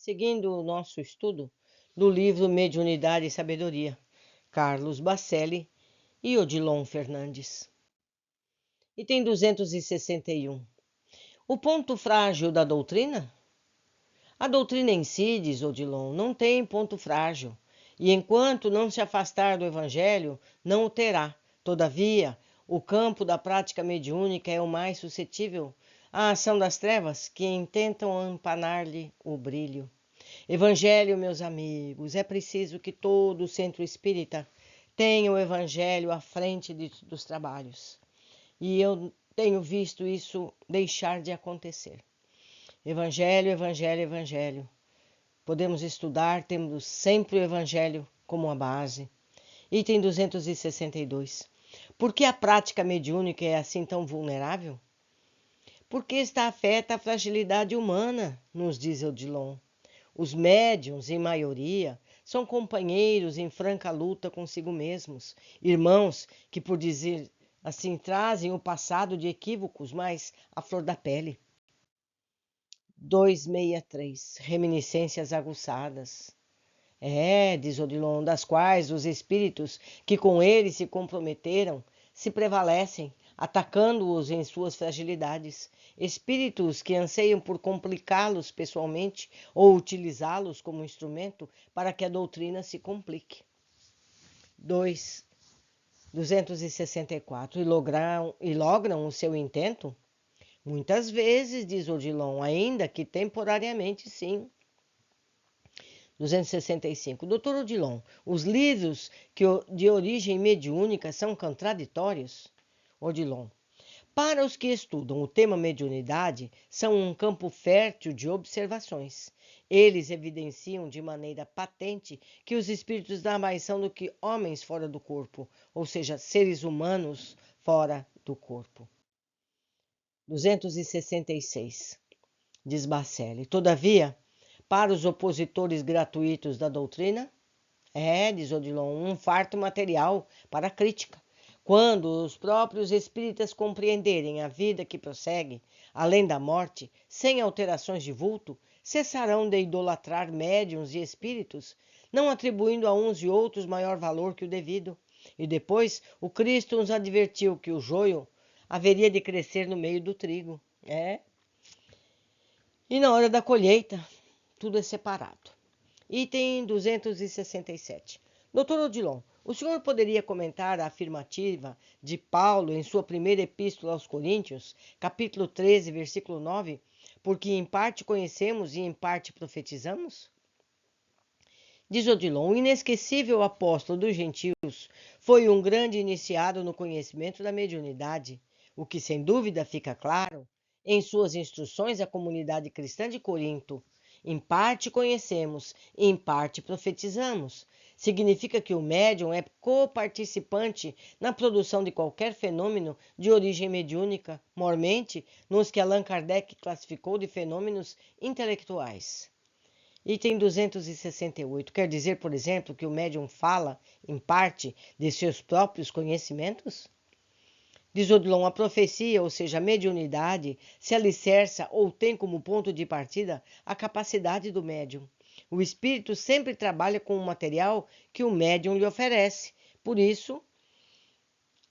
seguindo o nosso estudo do livro Mediunidade e Sabedoria, Carlos Bacelli e Odilon Fernandes. Item 261. O ponto frágil da doutrina? A doutrina em si, diz Odilon, não tem ponto frágil, e enquanto não se afastar do Evangelho, não o terá. Todavia, o campo da prática mediúnica é o mais suscetível à ação das trevas que intentam empanar-lhe o brilho. Evangelho, meus amigos, é preciso que todo o centro espírita tenha o Evangelho à frente dos trabalhos. E eu tenho visto isso deixar de acontecer. Evangelho, Evangelho, Evangelho. Podemos estudar, temos sempre o Evangelho como a base. Item 262. Por que a prática mediúnica é assim tão vulnerável? Porque está afeta à fragilidade humana, nos diz Odilon. Os médiuns, em maioria, são companheiros em franca luta consigo mesmos, irmãos que, por dizer assim, trazem o passado de equívocos mais à flor da pele. 263. Reminiscências aguçadas. Diz Odilon, das quais os espíritos que com ele se comprometeram se prevalecem, atacando-os em suas fragilidades. Espíritos que anseiam por complicá-los pessoalmente ou utilizá-los como instrumento para que a doutrina se complique. 264. E logram o seu intento? Muitas vezes, diz Odilon, ainda que temporariamente, sim. 265. Doutor Odilon, os livros de origem mediúnica são contraditórios? Odilon. Para os que estudam o tema mediunidade, são um campo fértil de observações. Eles evidenciam de maneira patente que os espíritos nada mais são do que homens fora do corpo, ou seja, seres humanos fora do corpo. 266. Diz Bacelli. Todavia, para os opositores gratuitos da doutrina, diz Odilon, um farto material para a crítica. Quando os próprios espíritas compreenderem a vida que prossegue, além da morte, sem alterações de vulto, cessarão de idolatrar médiuns e espíritos, não atribuindo a uns e outros maior valor que o devido. E depois, o Cristo nos advertiu que o joio haveria de crescer no meio do trigo. E na hora da colheita, tudo é separado. Item 267. Doutor Odilon, o senhor poderia comentar a afirmativa de Paulo em sua primeira epístola aos Coríntios, capítulo 13, versículo 9, porque em parte conhecemos e em parte profetizamos? Diz Odilon, o inesquecível apóstolo dos gentios foi um grande iniciado no conhecimento da mediunidade, o que sem dúvida fica claro em suas instruções à comunidade cristã de Corinto. Em parte conhecemos, em parte profetizamos. Significa que o médium é coparticipante na produção de qualquer fenômeno de origem mediúnica, mormente nos que Allan Kardec classificou de fenômenos intelectuais. Item 268. Quer dizer, por exemplo, que o médium fala, em parte, de seus próprios conhecimentos? Diz Odilon, a profecia, ou seja, a mediunidade, se alicerça ou tem como ponto de partida a capacidade do médium. O espírito sempre trabalha com o material que o médium lhe oferece. Por isso,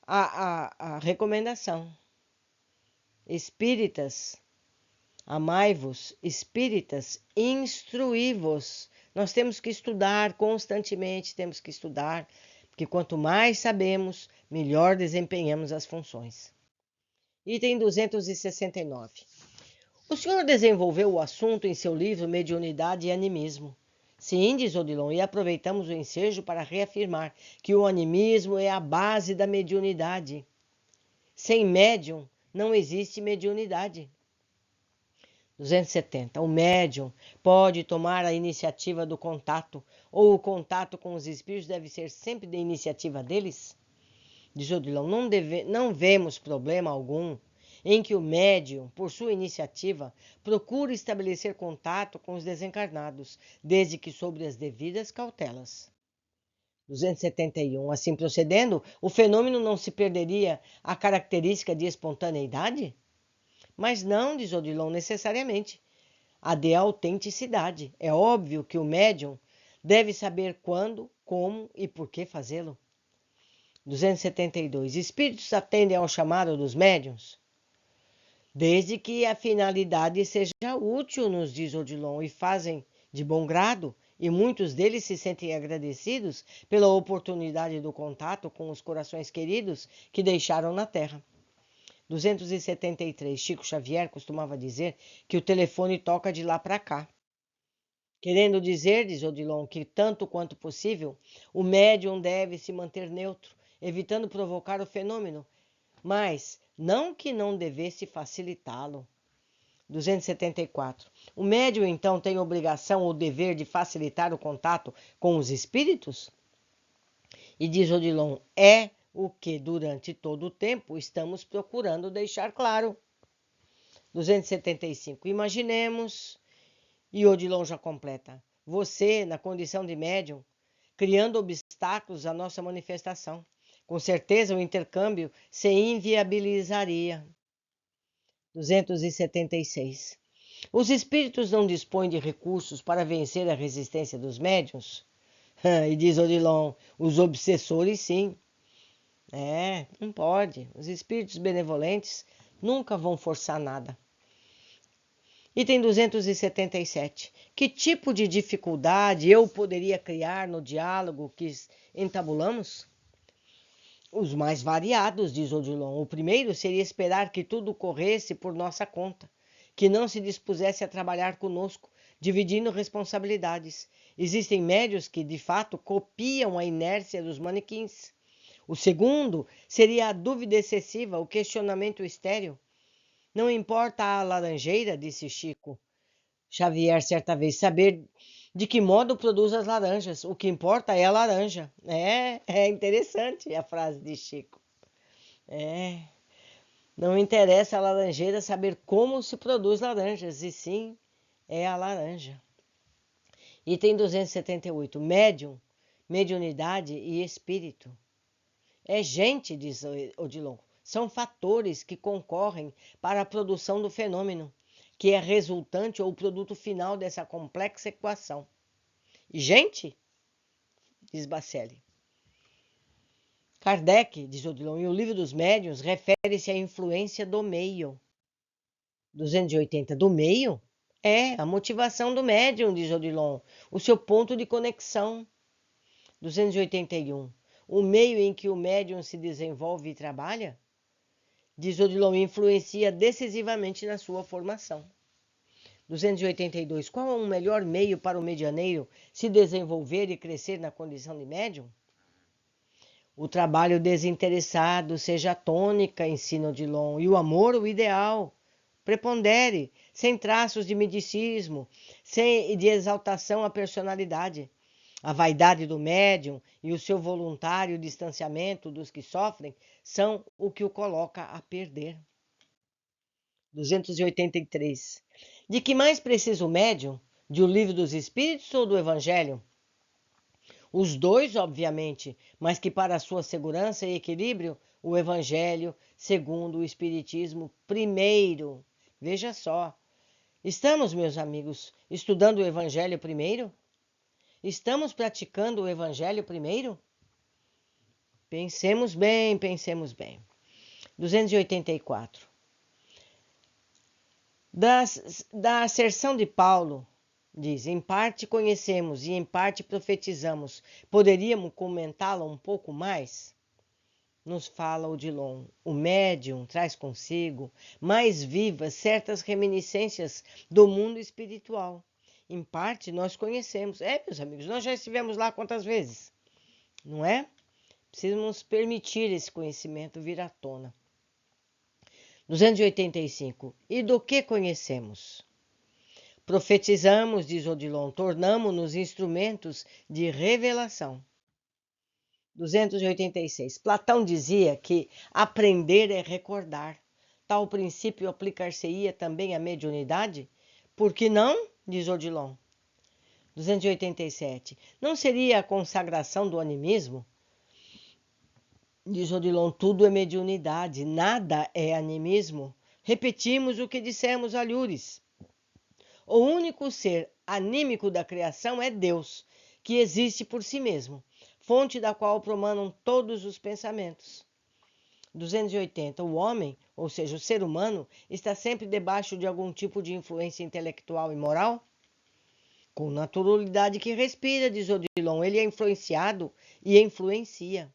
a recomendação. Espíritas, amai-vos, espíritas, instruí-vos. Nós temos que estudar constantemente, temos que estudar, porque quanto mais sabemos, melhor desempenhamos as funções. Item 269. O senhor desenvolveu o assunto em seu livro Mediunidade e Animismo. Sim, diz Odilon, e aproveitamos o ensejo para reafirmar que o animismo é a base da mediunidade. Sem médium, não existe mediunidade. 270. O médium pode tomar a iniciativa do contato, ou o contato com os espíritos deve ser sempre da iniciativa deles? Diz Odilon, não vemos problema algum em que o médium, por sua iniciativa, procure estabelecer contato com os desencarnados, desde que sobre as devidas cautelas. 271. Assim procedendo, o fenômeno não se perderia a característica de espontaneidade? Mas não, diz Odilon, necessariamente. a de autenticidade. É óbvio que o médium deve saber quando, como e por que fazê-lo. 272. Espíritos atendem ao chamado dos médiuns? Desde que a finalidade seja útil, nos diz Odilon, e fazem de bom grado, e muitos deles se sentem agradecidos pela oportunidade do contato com os corações queridos que deixaram na Terra. 273. Chico Xavier costumava dizer que o telefone toca de lá para cá. Querendo dizer, diz Odilon, que tanto quanto possível, o médium deve se manter neutro, evitando provocar o fenômeno, mas não que não devesse facilitá-lo. 274. O médium, então, tem obrigação ou dever de facilitar o contato com os espíritos? E diz Odilon, é o que durante todo o tempo estamos procurando deixar claro. 275. Imaginemos, e Odilon já completa, você, na condição de médium, criando obstáculos à nossa manifestação. Com certeza o intercâmbio se inviabilizaria. 276. Os espíritos não dispõem de recursos para vencer a resistência dos médiuns? E diz Odilon, os obsessores sim. Não pode. Os espíritos benevolentes nunca vão forçar nada. Item 277. Que tipo de dificuldade eu poderia criar no diálogo que entabulamos? Os mais variados, diz Odilon. O primeiro seria esperar que tudo corresse por nossa conta, que não se dispusesse a trabalhar conosco, dividindo responsabilidades. Existem médios que, de fato, copiam a inércia dos manequins. O segundo seria a dúvida excessiva, o questionamento estéril. Não importa a laranjeira, disse Chico Xavier certa vez, saber de que modo produz as laranjas. O que importa é a laranja. É interessante a frase de Chico. Não interessa a laranjeira saber como se produz laranjas, e sim é a laranja. Item 278. Médium, mediunidade e espírito. É gente, diz Odilon. São fatores que concorrem para a produção do fenômeno, que é resultante ou produto final dessa complexa equação. Gente? Diz Bacelli. Kardec, diz Odilon, e o livro dos médiuns refere-se à influência do meio. 280. Do meio? A motivação do médium, diz Odilon, o seu ponto de conexão. 281. O meio em que o médium se desenvolve e trabalha? Diz Odilon, influencia decisivamente na sua formação. 282. Qual é o melhor meio para o medianeiro se desenvolver e crescer na condição de médium? O trabalho desinteressado seja a tônica, ensina Odilon, e o amor o ideal. Prepondere, sem traços de misticismo, sem de exaltação à personalidade. A vaidade do médium e o seu voluntário distanciamento dos que sofrem são o que o coloca a perder. 283. De que mais precisa o médium? De O Livro dos Espíritos ou do Evangelho? Os dois, obviamente, mas que para sua segurança e equilíbrio, o Evangelho, segundo o Espiritismo, primeiro. Veja só. Estamos, meus amigos, estudando o Evangelho primeiro? Estamos praticando o Evangelho primeiro? Pensemos bem, pensemos bem. 284. Da asserção de Paulo, diz, em parte conhecemos e em parte profetizamos. Poderíamos comentá-la um pouco mais? Nos fala Odilon. O médium traz consigo, mais vivas, certas reminiscências do mundo espiritual. Em parte nós conhecemos. Meus amigos, nós já estivemos lá quantas vezes? Não é? Precisamos permitir esse conhecimento vir à tona. 285. E do que conhecemos? Profetizamos, diz Odilon, tornamo-nos instrumentos de revelação. 286. Platão dizia que aprender é recordar. Tal princípio aplicar-se-ia também à mediunidade? Por que não? Diz Odilon. 287. Não seria a consagração do animismo? Diz Odilon, tudo é mediunidade, nada é animismo. Repetimos o que dissemos a Lures. O único ser anímico da criação é Deus, que existe por si mesmo, fonte da qual promanam todos os pensamentos. 280. O homem, ou seja, o ser humano, está sempre debaixo de algum tipo de influência intelectual e moral? Com naturalidade que respira, diz Odilon, ele é influenciado e influencia.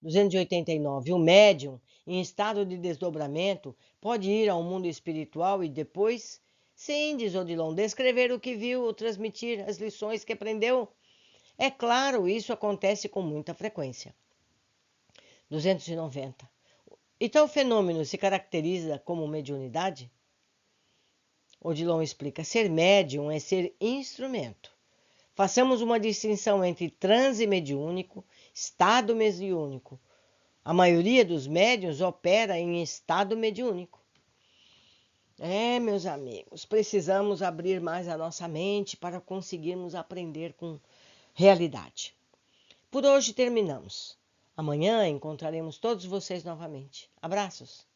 289. O médium, em estado de desdobramento, pode ir ao mundo espiritual e depois, sim, diz Odilon, descrever o que viu ou transmitir as lições que aprendeu. É claro, isso acontece com muita frequência. 290. E tal fenômeno se caracteriza como mediunidade? Odilon explica: ser médium é ser instrumento. Façamos uma distinção entre transe mediúnico, estado mediúnico. A maioria dos médiuns opera em estado mediúnico. Meus amigos, precisamos abrir mais a nossa mente para conseguirmos aprender com realidade. Por hoje terminamos. Amanhã encontraremos todos vocês novamente. Abraços!